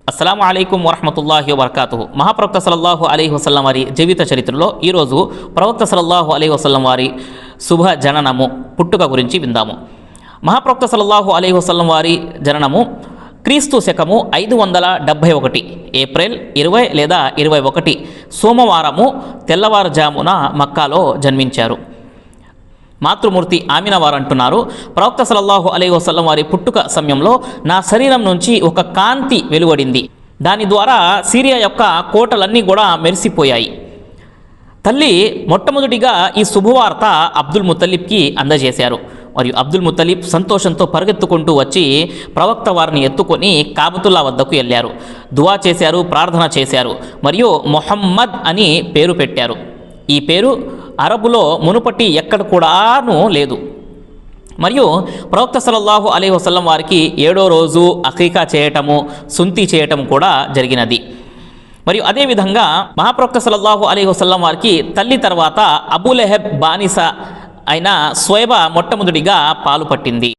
అస్సలాము అలైకుం వరహమతుల్లాహి వబర్కాతుహు. మహాప్రవక్త సల్లల్లాహు అలైహి వసల్లం వారి జీవిత చరిత్రలో ఈరోజు ప్రవక్త సల్లల్లాహు అలైహి వసల్లం వారి శుభ జననము పుట్టుక గురించి విందాము. మహాప్రవక్త సల్లల్లాహు అలైహి వసల్లం వారి జననము క్రీస్తు శకము 571 ఏప్రిల్ 20 లేదా 21 సోమవారము తెల్లవారుజామున మక్కాలో జన్మించారు. మాతృమూర్తి ఆమినా వారు అంటున్నారు, ప్రవక్త సల్లల్లాహు అలైహి వసల్లం వారి పుట్టుక సమయంలో నా శరీరం నుంచి ఒక కాంతి వెలువడింది. దాని ద్వారా సిరియా యొక్క కోటలన్నీ కూడా మెరిసిపోయాయి. తల్లి మొట్టమొదటిగా ఈ శుభవార్త అబ్దుల్ ముత్తలిబ్కి అందజేశారు. మరియు అబ్దుల్ ముత్తలిబ్ సంతోషంతో పరిగెత్తుకుంటూ వచ్చి ప్రవక్త వారిని ఎత్తుకొని కాబతుల్లా వద్దకు వెళ్ళారు. దువా చేశారు, ప్రార్థన చేశారు. మరియు మొహమ్మద్ అని పేరు పెట్టారు. ఈ పేరు అరబులో మునుపటి ఎక్కడ కూడాను లేదు. మరియు ప్రవక్త సల్లల్లాహు అలైహి వసల్లం వారికి 7వ రోజు అకీకా చేయటము, సుంతి చేయటం కూడా జరిగినది. మరియు అదేవిధంగా మహాప్రవక్త సల్లల్లాహు అలైహి వసల్లం వారికి తల్లి తర్వాత అబూ లెహబ్ బానిస అయిన స్వైబ మొట్టమొదటిగా పాలు పట్టింది.